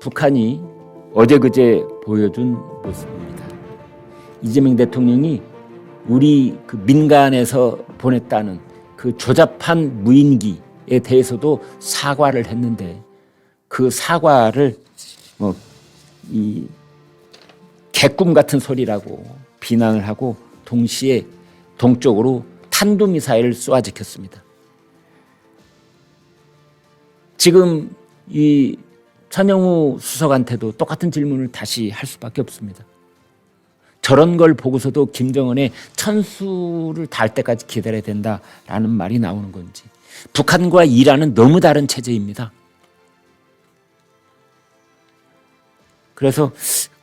북한이 어제그제 보여준 모습입니다. 이재명 대통령이 우리 그 민간에서 보냈다는 그 조잡한 무인기에 대해서도 사과를 했는데 그 사과를 이 개꿈 같은 소리라고 비난을 하고 동시에 동쪽으로 탄도미사일을 쏘아지켰습니다. 지금 이 천영우 수석한테도 똑같은 질문을 다시 할 수밖에 없습니다. 저런 걸 보고서도 김정은의 천수를 닿을 때까지 기다려야 된다라는 말이 나오는 건지. 북한과 이란은 너무 다른 체제입니다. 그래서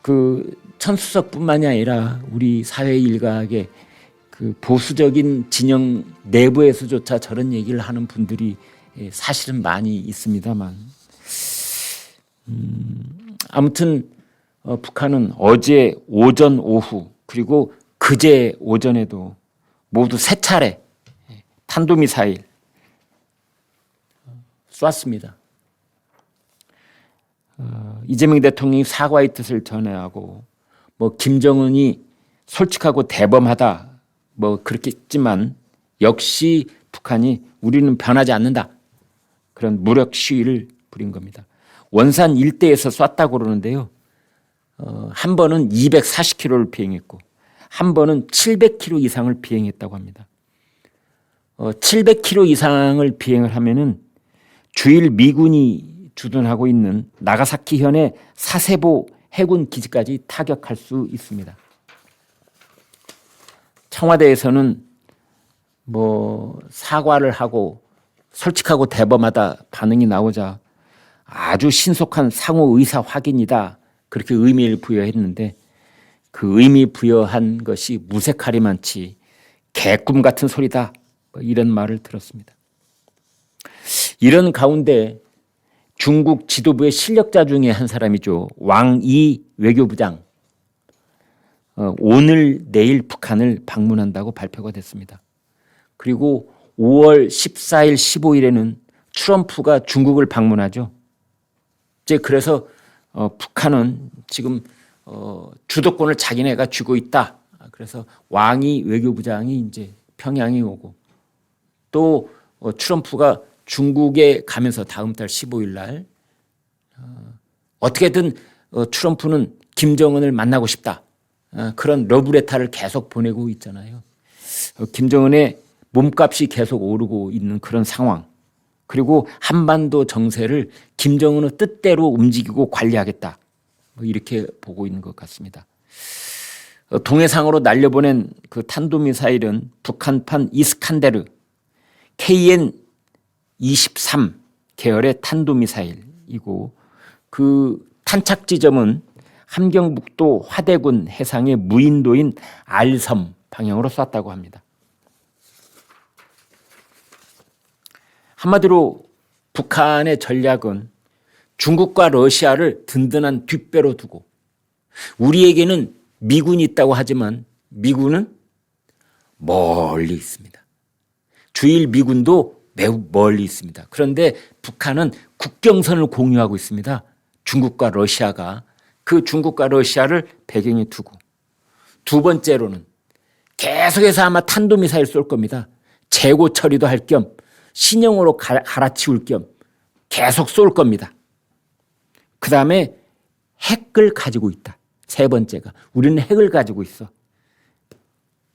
그 천수석뿐만이 아니라 우리 사회 일각의 그 보수적인 진영 내부에서조차 저런 얘기를 하는 분들이 사실은 많이 있습니다만 아무튼 북한은 어제 오전 오후 그리고 그제 오전에도 모두 3차례 탄도미사일 쐈습니다. 이재명 대통령이 사과의 뜻을 전해하고 김정은이 솔직하고 대범하다 그렇겠지만 역시 북한이 우리는 변하지 않는다 그런 무력 시위를 부린 겁니다. 원산 일대에서 쐈다고 그러는데요. 한 번은 240km를 비행했고 한 번은 700km 이상을 비행했다고 합니다. 700km 이상을 비행을 하면은 주일 미군이 주둔하고 있는 나가사키현의 사세보 해군 기지까지 타격할 수 있습니다. 청와대에서는 사과를 하고 솔직하고 대범하다 반응이 나오자 아주 신속한 상호 의사 확인이다 그렇게 의미를 부여했는데 그 의미 부여한 것이 무색하리만치 개꿈 같은 소리다 이런 말을 들었습니다. 이런 가운데 중국 지도부의 실력자 중에 한 사람이죠. 왕이 외교부장 오늘 내일 북한을 방문한다고 발표가 됐습니다. 그리고 5월 14일 15일에는 트럼프가 중국을 방문하죠. 이제 그래서 북한은 지금 주도권을 자기네가 쥐고 있다. 그래서 왕이 외교부장이 이제 평양에 오고 또 트럼프가 중국에 가면서 다음 달 15일 날 어떻게든 트럼프는 김정은을 만나고 싶다. 그런 러브레터를 계속 보내고 있잖아요. 김정은의 몸값이 계속 오르고 있는 그런 상황. 그리고 한반도 정세를 김정은의 뜻대로 움직이고 관리하겠다. 이렇게 보고 있는 것 같습니다. 동해상으로 날려보낸 그 탄도미사일은 북한판 이스칸데르 KN-23 계열의 탄도미사일이고 그 탄착 지점은 함경북도 화대군 해상의 무인도인 알섬 방향으로 쐈다고 합니다. 한마디로 북한의 전략은 중국과 러시아를 든든한 뒷배로 두고 우리에게는 미군이 있다고 하지만 미군은 멀리 있습니다. 주일 미군도 매우 멀리 있습니다. 그런데 북한은 국경선을 공유하고 있습니다. 중국과 러시아가 그 중국과 러시아를 배경에 두고 두 번째로는 계속해서 아마 탄도미사일 쏠 겁니다. 재고 처리도 할 겸 신형으로 갈아치울 겸 계속 쏠 겁니다. 그 다음에 핵을 가지고 있다. 세 번째가 우리는 핵을 가지고 있어.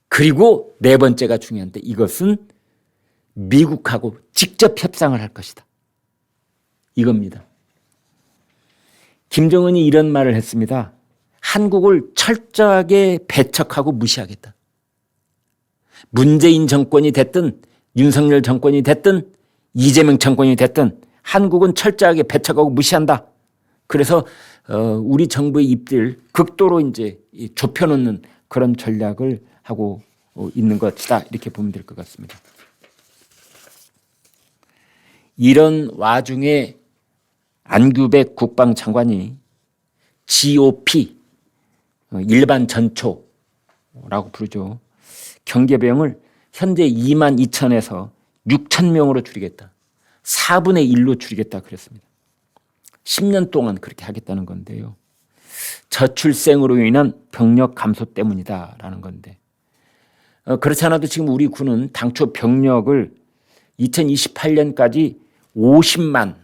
그리고 네 번째가 중요한데 이것은 미국하고 직접 협상을 할 것이다. 이겁니다. 김정은이 이런 말을 했습니다. 한국을 철저하게 배척하고 무시하겠다. 문재인 정권이 됐든 윤석열 정권이 됐든 이재명 정권이 됐든 한국은 철저하게 배척하고 무시한다. 그래서 우리 정부의 입을 극도로 이제 좁혀놓는 그런 전략을 하고 있는 것이다. 이렇게 보면 될 것 같습니다. 이런 와중에 안규백 국방장관이 GOP 일반 전초라고 부르죠. 경계병을 현재 2만 2천에서 6천 명으로 줄이겠다. 4분의 1로 줄이겠다 그랬습니다. 10년 동안 그렇게 하겠다는 건데요. 저출생으로 인한 병력 감소 때문이다라는 건데 그렇지 않아도 지금 우리 군은 당초 병력을 2028년까지 50만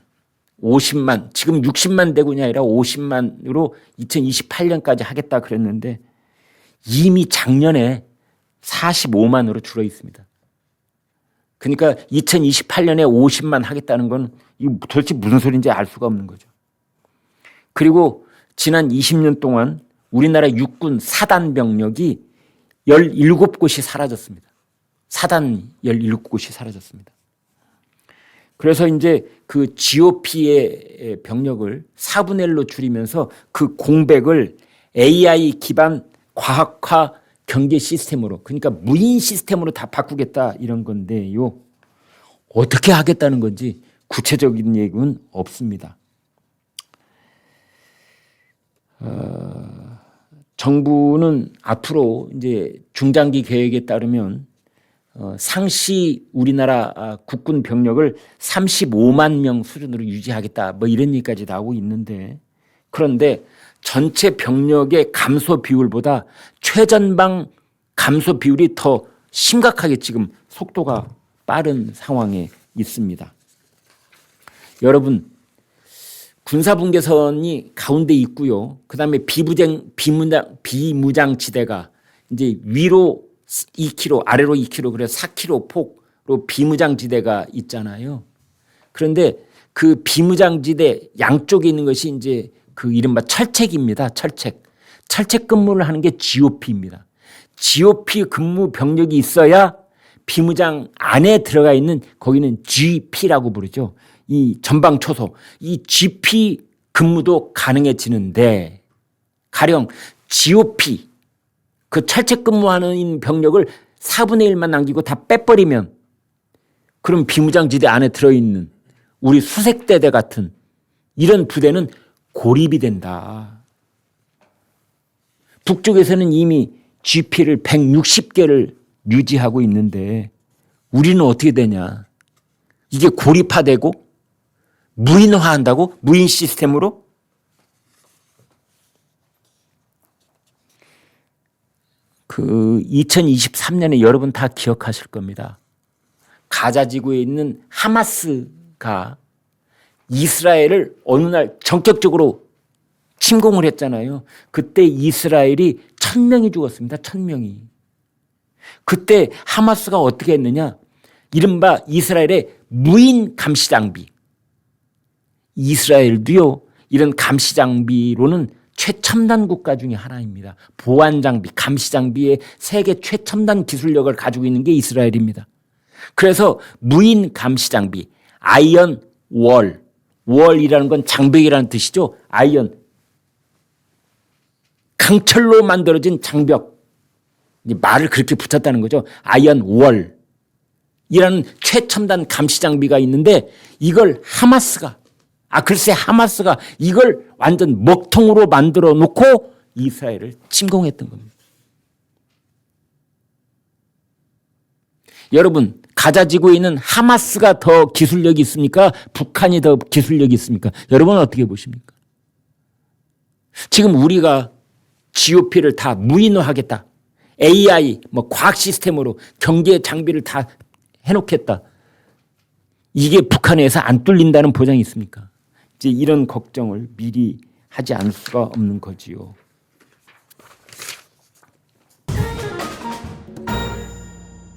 지금 60만 대군이 아니라 50만으로 2028년까지 하겠다 그랬는데 이미 작년에 45만으로 줄어 있습니다. 그러니까 2028년에 50만 하겠다는 건 이거 도대체 무슨 소리인지 알 수가 없는 거죠. 그리고 지난 20년 동안 우리나라 육군 사단 병력이 17곳이 사라졌습니다. 사단 17곳이 사라졌습니다. 그래서 이제 그 GOP의 병력을 4분의 1로 줄이면서 그 공백을 AI 기반 과학화 경계 시스템으로 그러니까 무인 시스템으로 다 바꾸겠다 이런 건데요. 어떻게 하겠다는 건지 구체적인 얘기는 없습니다. 정부는 앞으로 이제 중장기 계획에 따르면 상시 우리나라 국군 병력을 35만 명 수준으로 유지하겠다 뭐 이런 얘기까지 나오고 있는데 그런데 전체 병력의 감소 비율보다 최전방 감소 비율이 더 심각하게 지금 속도가 빠른 상황에 있습니다. 여러분 군사분계선이 가운데 있고요. 그다음에 비무장지대가 이제 위로 2km 아래로 2km 그래서 4km 폭으로 비무장지대가 있잖아요. 그런데 그 비무장지대 양쪽에 있는 것이 이제 그 이른바 철책입니다. 철책 근무를 하는 게 GOP입니다. GOP 근무 병력이 있어야 비무장 안에 들어가 있는 거기는 GP라고 부르죠. 이 전방초소 이 GP 근무도 가능해지는데 가령 GOP 그 철책 근무하는 병력을 4분의 1만 남기고 다 빼버리면 그럼 비무장지대 안에 들어있는 우리 수색대대 같은 이런 부대는 고립이 된다. 북쪽에서는 이미 GP를 160개를 유지하고 있는데 우리는 어떻게 되냐. 이게 고립화되고 무인화한다고? 무인 시스템으로? 그 2023년에 여러분 다 기억하실 겁니다. 가자 지구에 있는 하마스가 이스라엘을 어느 날 전격적으로 침공을 했잖아요. 그때 이스라엘이 1000명이 죽었습니다. 1000명이. 그때 하마스가 어떻게 했느냐. 이른바 이스라엘의 무인 감시 장비. 이스라엘도요. 이런 감시 장비로는 최첨단 국가 중에 하나입니다. 보안 장비, 감시 장비의 세계 최첨단 기술력을 가지고 있는 게 이스라엘입니다. 그래서 무인 감시 장비, 아이언 월이라는 건 장벽이라는 뜻이죠. 아이언, 강철로 만들어진 장벽. 말을 그렇게 붙였다는 거죠. 아이언 월이라는 최첨단 감시 장비가 있는데 이걸 하마스가 이걸 완전 먹통으로 만들어 놓고 이스라엘을 침공했던 겁니다. 여러분 가자 지구에 있는 하마스가 더 기술력이 있습니까? 북한이 더 기술력이 있습니까? 여러분은 어떻게 보십니까? 지금 우리가 GOP를 다 무인화하겠다. AI 과학 시스템으로 경계 장비를 다 해놓겠다. 이게 북한에서 안 뚫린다는 보장이 있습니까? 이제 이런 걱정을 미리 하지 않을 수가 없는 거지요.